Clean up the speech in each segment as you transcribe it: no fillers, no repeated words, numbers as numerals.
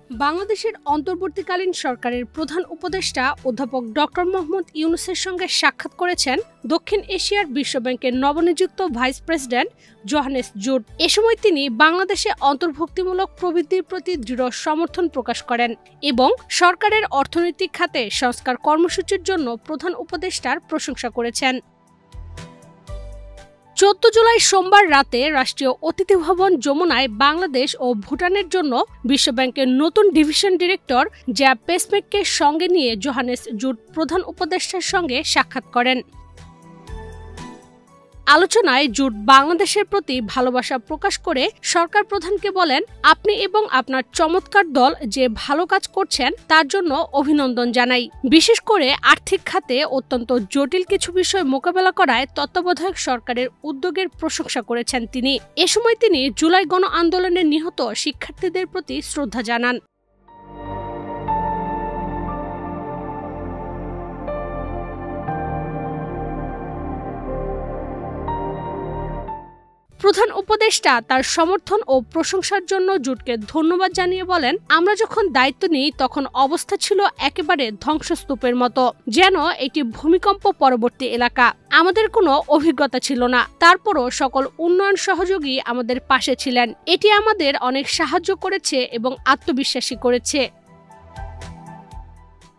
বাংলাদেশের অন্তর্বর্তীকালীন সরকারের প্রধান উপদেষ্টা অধ্যাপক ডক্টর মোহাম্মদ ইউনূসের সঙ্গে সাক্ষাৎ করেছেন দক্ষিণ এশিয়ার বিশ্বব্যাংকের নবনিযুক্ত ভাইস প্রেসিডেন্ট জোহানেস জুড। এ সময় তিনি বাংলাদেশে অন্তর্ভুক্তিমূলক প্রবৃদ্ধির প্রতি দৃঢ় সমর্থন প্রকাশ করেন এবং সরকারের অর্থনৈতিক খাতে সংস্কার কর্মসূচির জন্য প্রধান উপদেষ্টার প্রশংসা করেছেন। 14 জুলাই সোমবার রাতে রাষ্ট্রীয় অতিথি ভবন যমুনায় বাংলাদেশ ও ভুটানের জন্য বিশ্বব্যাংকের নতুন ডিভিশন ডিরেক্টর জ্যাব পেসমেককে সঙ্গে নিয়ে জোহানেস জুড প্রধান উপদেষ্টার সঙ্গে সাক্ষাৎ করেন। আলোচনায় জুড বাংলাদেশের প্রতি ভালোবাসা প্রকাশ করে সরকার প্রধানকে বলেন, আপনি এবং আপনার চমৎকার দল যে ভালো কাজ করছেন তার জন্য অভিনন্দন জানাই। বিশেষ করে আর্থিক খাতে অত্যন্ত জটিল কিছু বিষয় মোকাবেলা করায় তত্ত্বাবধায়ক সরকারের উদ্যোগের প্রশংসা করেছেন তিনি। এ সময় তিনি জুলাই গণ আন্দোলনে নিহত শিক্ষার্থীদের প্রতি শ্রদ্ধা জানান। প্রধান উপদেষ্টা তার সমর্থন ও প্রশংসার জন্য জুটকে ধন্যবাদ জানিয়ে বলেন, আমরা যখন দায়িত্ব নিই তখন অবস্থা ছিল একেবারে ধ্বংসস্তূপের মতো, যেন এটি ভূমিকম্প পরবর্তী এলাকা। আমাদের কোনো অভিজ্ঞতা ছিল না, তারপরও সকল উন্নয়ন সহযোগী আমাদের পাশে ছিলেন। এটি আমাদের অনেক সাহায্য করেছে এবং আত্মবিশ্বাসী করেছে।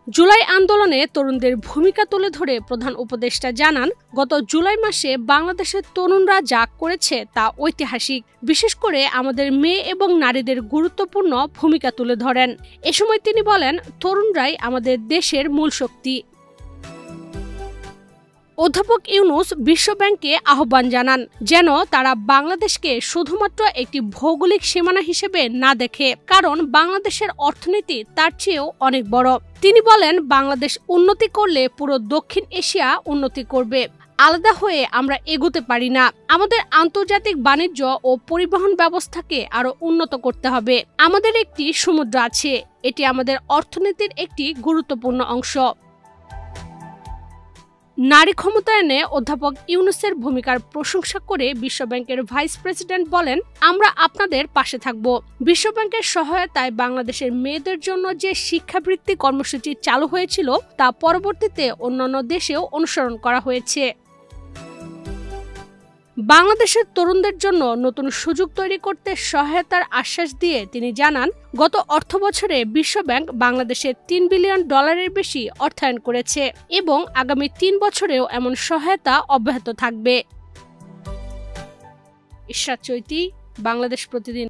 জুলাই আন্দোলনে তরুণদের ভূমিকা তুলে ধরে প্রধান উপদেষ্টা জানান, গত জুলাই মাসে বাংলাদেশের তরুণরা যা করেছে তা ঐতিহাসিক। বিশেষ করে আমাদের মেয়ে এবং নারীদের গুরুত্বপূর্ণ ভূমিকা তুলে ধরেন। এ সময় তিনি বলেন, তরুণরাই আমাদের দেশের মূল শক্তি। অধ্যাপক ইউনূস বিশ্বব্যাংককে আহ্বান জানান যেন তারা বাংলাদেশকে শুধুমাত্র একটি ভৌগোলিক সীমানা হিসেবে না দেখে, কারণ বাংলাদেশের অর্থনীতি তার চেয়েও অনেক বড়। তিনি বলেন, বাংলাদেশ উন্নতি করলে পুরো দক্ষিণ এশিয়া উন্নতি করবে। আলাদা হয়ে আমরা এগোতে পারি না। আমাদের আন্তর্জাতিক বাণিজ্য ও পরিবহন ব্যবস্থাকে আরো উন্নত করতে হবে। আমাদের একটি সমুদ্র আছে, এটি আমাদের অর্থনীতির একটি গুরুত্বপূর্ণ অংশ। নারী ক্ষমতায়নে অধ্যাপক ইউনূসের ভূমিকার প্রশংসা করে বিশ্বব্যাংকের ভাইস প্রেসিডেন্ট বলেন, আমরা আপনাদের পাশে থাকব। বিশ্বব্যাংকের সহায়তায় বাংলাদেশের মেয়েদের জন্য যে শিক্ষাবৃত্তি কর্মসূচি চালু হয়েছিল তা পরবর্তীতে অন্যান্য দেশেও অনুসরণ করা হয়েছে। বাংলাদেশের তরুণদের জন্য নতুন সুযোগ তৈরি করতে সহায়তার আশ্বাস দিয়ে তিনি জানান, গত অর্থবছরে বিশ্বব্যাংক বাংলাদেশে $3 বিলিয়ন বেশি অর্থায়ন করেছে এবং আগামী 3 বছরেও এমন সহায়তা অব্যাহত থাকবে। ইশরাত চৈতি, বাংলাদেশ প্রতিদিন।